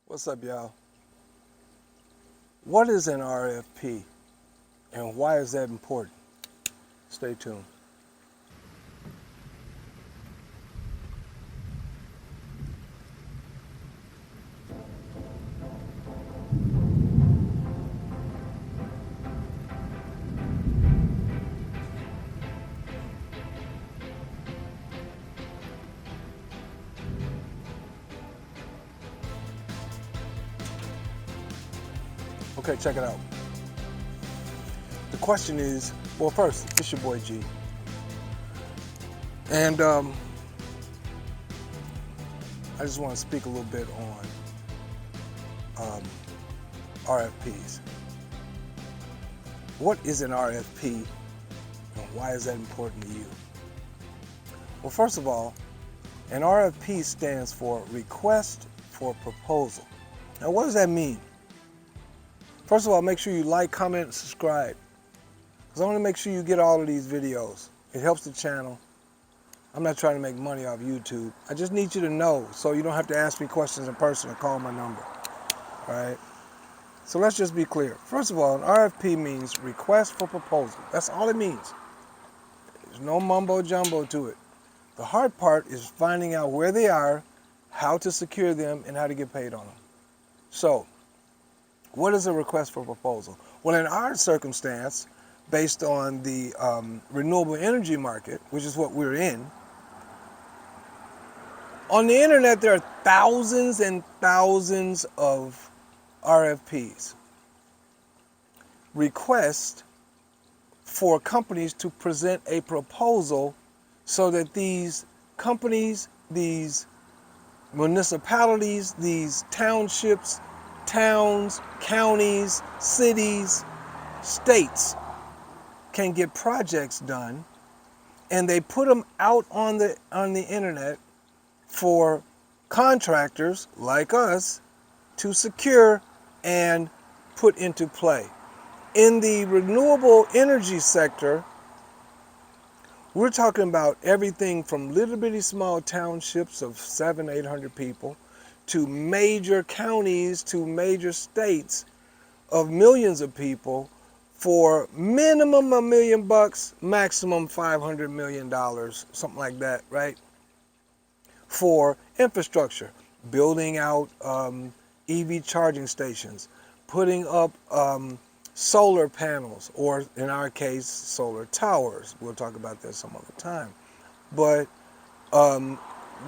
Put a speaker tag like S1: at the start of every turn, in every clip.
S1: What's up, y'all? What is an RFP and why is that important? Stay tuned. Okay, check it out. The question is, well, first, it's your boy G. And I just want to speak a little bit on RFPs. What is an RFP and why is that important to you? Well, first of all, an RFP stands for Request for Proposal. Now, what does that mean? First of all, make sure you like, comment, and subscribe. Because I want to make sure you get all of these videos. It helps the channel. I'm not trying to make money off YouTube. I just need you to know so you don't have to ask me questions in person or call my number. All right? So let's just be clear. First of all, an RFP means Request for Proposal. That's all it means. There's no mumbo jumbo to it. The hard part is finding out where they are, how to secure them, and how to get paid on them. So, what is a request for proposal? Well, in our circumstance, based on the renewable energy market, which is what we're in, on the internet there are thousands and thousands of RFPs, requests for companies to present a proposal so that these companies, these municipalities, these townships, towns, counties, cities, states can get projects done, and they put them out on the internet for contractors like us to secure and put into play. In the renewable energy sector, we're talking about everything from little bitty small townships of 700-800 people to major counties, to major states of millions of people for minimum $1 million, maximum $500 million, something like that, right? For infrastructure, building out EV charging stations, putting up solar panels, or in our case, solar towers. We'll talk about that some other time. But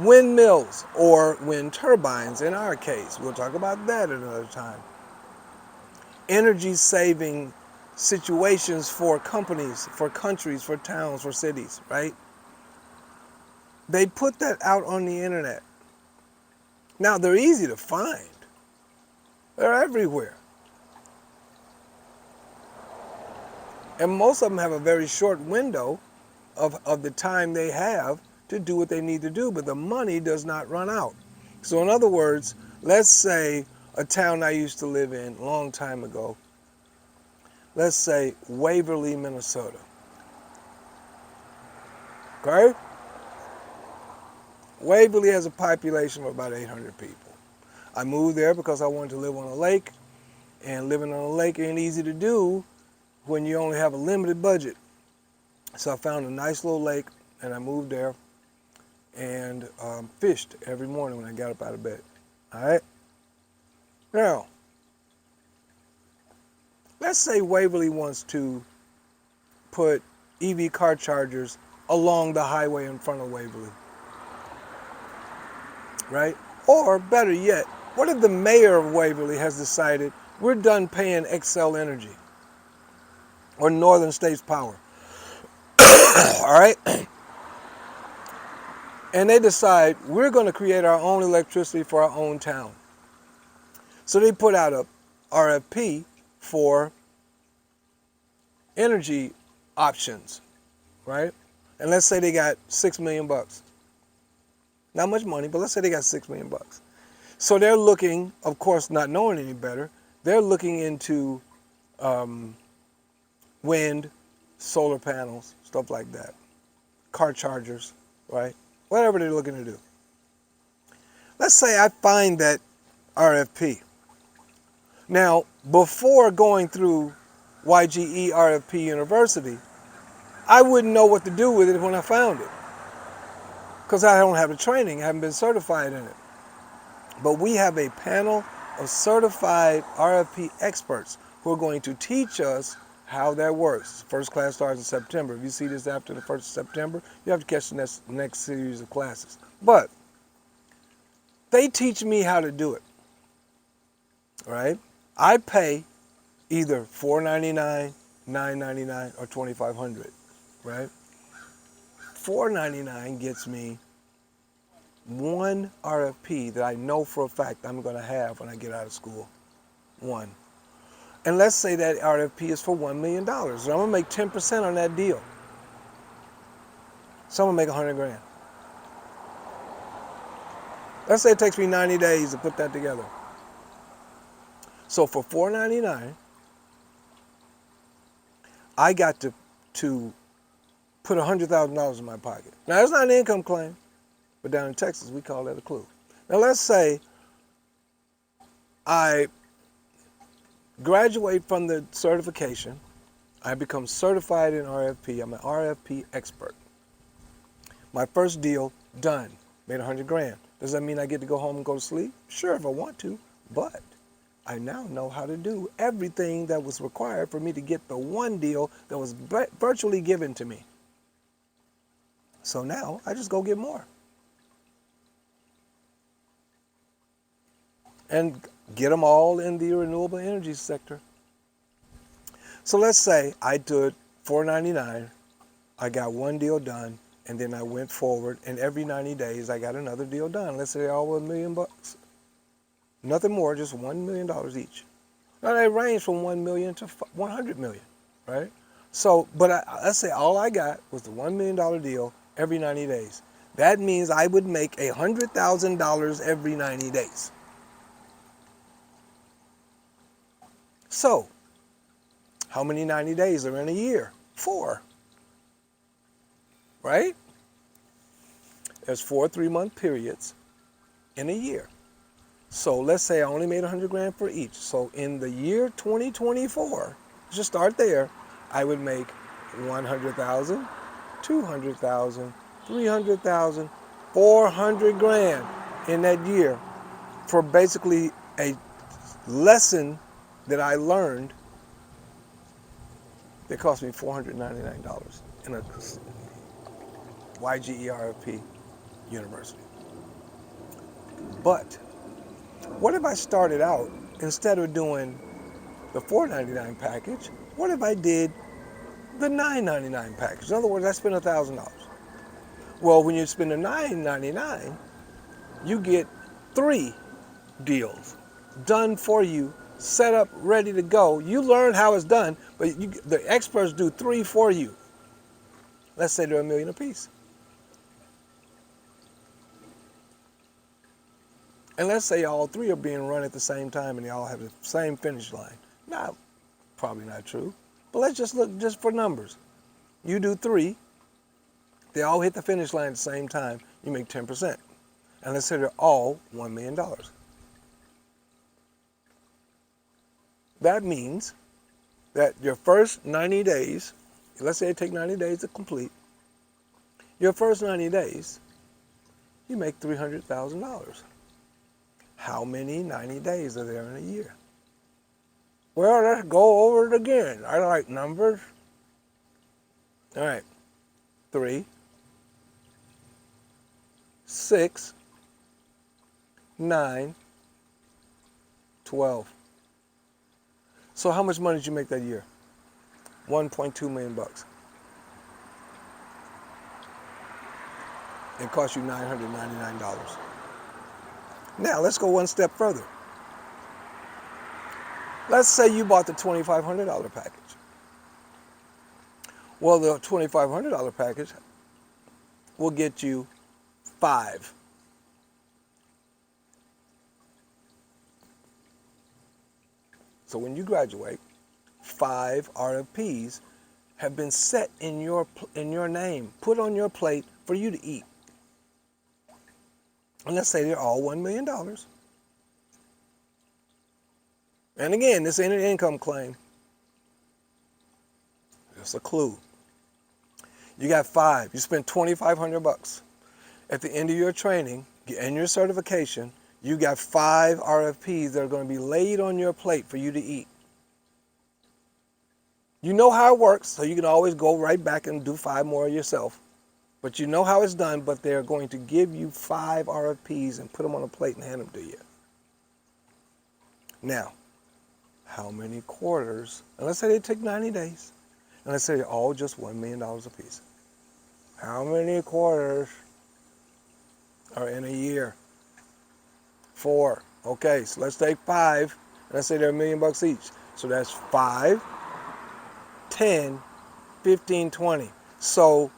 S1: windmills or wind turbines in our case. We'll talk about that another time. Energy saving situations for companies, for countries, for towns, for cities, right? They put that out on the internet. Now, they're easy to find. They're everywhere. And most of them have a very short window of the time they have to do what they need to do, but the money does not run out. So in other words, let's say a town I used to live in a long time ago, let's say Waverly, Minnesota. Okay? Waverly has a population of about 800 people. I moved there because I wanted to live on a lake, and living on a lake ain't easy to do when you only have a limited budget. So I found a nice little lake, and I moved there and fished every morning when I got up out of bed. All right? Now, let's say Waverly wants to put EV car chargers along the highway in front of Waverly. Right? Or better yet, what if the mayor of Waverly has decided we're done paying Xcel Energy or Northern States Power? All right? And they decide we're going to create our own electricity for our own town. So they put out a RFP for energy options, right? And let's say they got $6 million. Not much money, but let's say they got $6 million. So they're looking, of course, not knowing any better, they're looking into wind, solar panels, stuff like that, car chargers, right? Whatever they're looking to do. Let's say I find that RFP. Now, before going through YGE RFP University, I wouldn't know what to do with it when I found it, because I don't have the training, I haven't been certified in it. But we have a panel of certified RFP experts who are going to teach us how that works. First class starts in September. If you see this after the 1st of September, you have to catch the next series of classes. But they teach me how to do it, right? I pay either $4.99, $9.99, or $2,500, right? $4.99 gets me one RFP that I know for a fact I'm going to have when I get out of school. One. And let's say that RFP is for $1 million. So I'm going to make 10% on that deal. So I'm going to make 100 grand. Let's say it takes me 90 days to put that together. So for $4.99, I got to put $100,000 in my pocket. Now, that's not an income claim, but down in Texas, we call that a clue. Now, let's say I graduate from the certification. I become certified in RFP. I'm an RFP expert. My first deal done, made 100 grand. Does that mean I get to go home and go to sleep? Sure, if I want to, but I now know how to do everything that was required for me to get the one deal that was virtually given to me. So now I just go get more. And get them all in the renewable energy sector. So let's say I did $4.99, I got one deal done, and then I went forward, and every 90 days I got another deal done. Let's say they all were $1 million. Nothing more, just $1 million each. Now they range from 1 million to 100 million, right? So, but let's say all I got was the $1 million deal every 90 days. That means I would make $100,000 every 90 days. So, how many 90 days are in a year? 4. Right? There's 4 3-month periods in a year. So let's say I only made 100 grand for each. So in the year 2024, just start there, I would make 100,000, 200,000, 300,000, 400 grand in that year for basically a lesson that I learned that cost me $499 in a YGERFP University. But what if I started out, instead of doing the $4.99 package, what if I did the $9.99 package? In other words, I spent $1,000. Well, when you spend the $9.99, you get 3 deals done for you, set up, ready to go. You learn how it's done, but the experts do 3 for you. Let's say they're $1 million apiece. And let's say all 3 are being run at the same time and they all have the same finish line. Now, probably not true, but let's just look just for numbers. You do 3, they all hit the finish line at the same time, you make 10%. And let's say they're all $1 million. That means that your first 90 days, let's say it takes 90 days to complete, your first 90 days, you make $300,000. How many 90 days are there in a year? Well, let's go over it again. I like numbers. All right. 3, 6, 9, 12. So how much money did you make that year? $1.2 million. It cost you $999. Now, let's go one step further. Let's say you bought the $2,500 package. Well, the $2,500 package will get you 5. So when you graduate, 5 RFPs have been set in your name, put on your plate for you to eat. And let's say they're all $1 million. And again, this ain't an income claim. It's a clue. You got 5. You spent $2,500. At the end of your training and your certification, you got 5 RFPs that are going to be laid on your plate for you to eat. You know how it works, so you can always go right back and do 5 more yourself. But you know how it's done, but they're going to give you 5 RFPs and put them on a plate and hand them to you. Now, how many quarters? And let's say they take 90 days. And let's say they're all just $1 million a piece. How many quarters are in a year? 4. Okay, so let's take 5. And let's say they're $1 million each. So that's 5, 10, 15, 20. So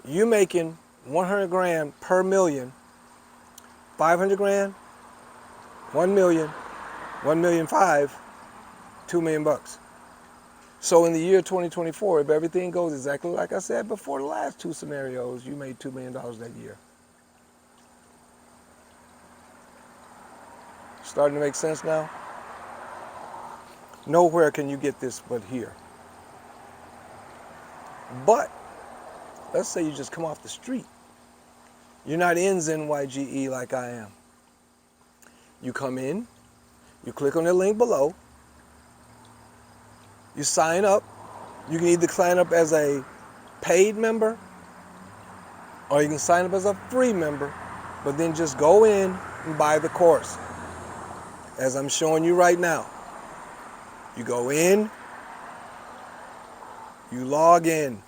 S1: you're making 100 grand per million. 500 grand, 1 million, 1,000,005, $2 million. So in the year 2024, if everything goes exactly like I said before the last 2 scenarios, you made $2 million that year. Starting to make sense now? Nowhere can you get this but here. But let's say you just come off the street. You're not in ZENYGE like I am. You come in, you click on the link below, you sign up. You can either sign up as a paid member or you can sign up as a free member, but then just go in and buy the course. As I'm showing you right now. You go in, you log in,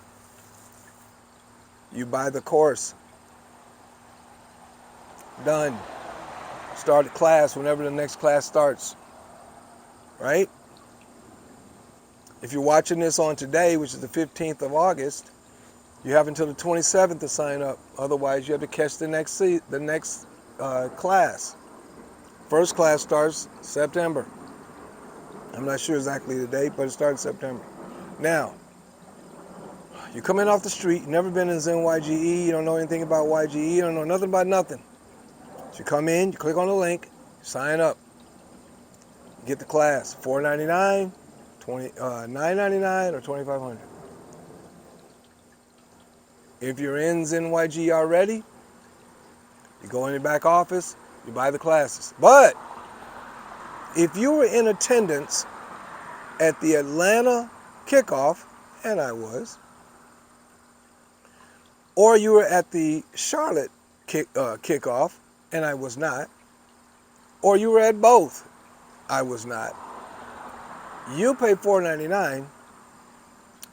S1: you buy the course. Done. Start a class whenever the next class starts. Right? If you're watching this on today, which is the 15th of August, you have until the 27th to sign up. Otherwise, you have to catch the next class. First class starts September. I'm not sure exactly the date, but it starts September. Now, you come in off the street, you've never been in ZENYGE, you don't know anything about YGE, you don't know nothing about nothing. So you come in, you click on the link, sign up, you get the class, $4.99, $9.99, or $2,500. If you're in ZENYGE already, you go in your back office, you buy the classes. But if you were in attendance at the Atlanta kickoff, and I was, or you were at the Charlotte kickoff, and I was not, or you were at both, I was not, you pay $4.99,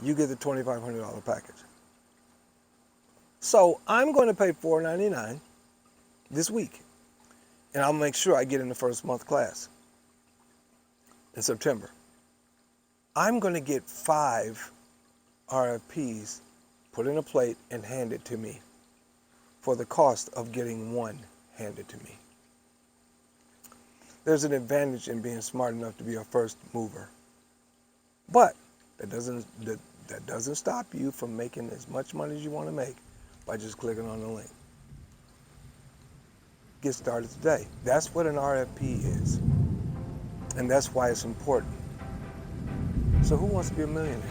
S1: you get the $2,500 package. So I'm going to pay $4.99 this week, and I'll make sure I get in the first month class in September. I'm going to get 5 RFPs put in a plate and handed to me for the cost of getting 1 handed to me. There's an advantage in being smart enough to be a first mover. But that doesn't stop you from making as much money as you want to make by just clicking on the link. Get started today. That's what an RFP is. And that's why it's important. So who wants to be a millionaire?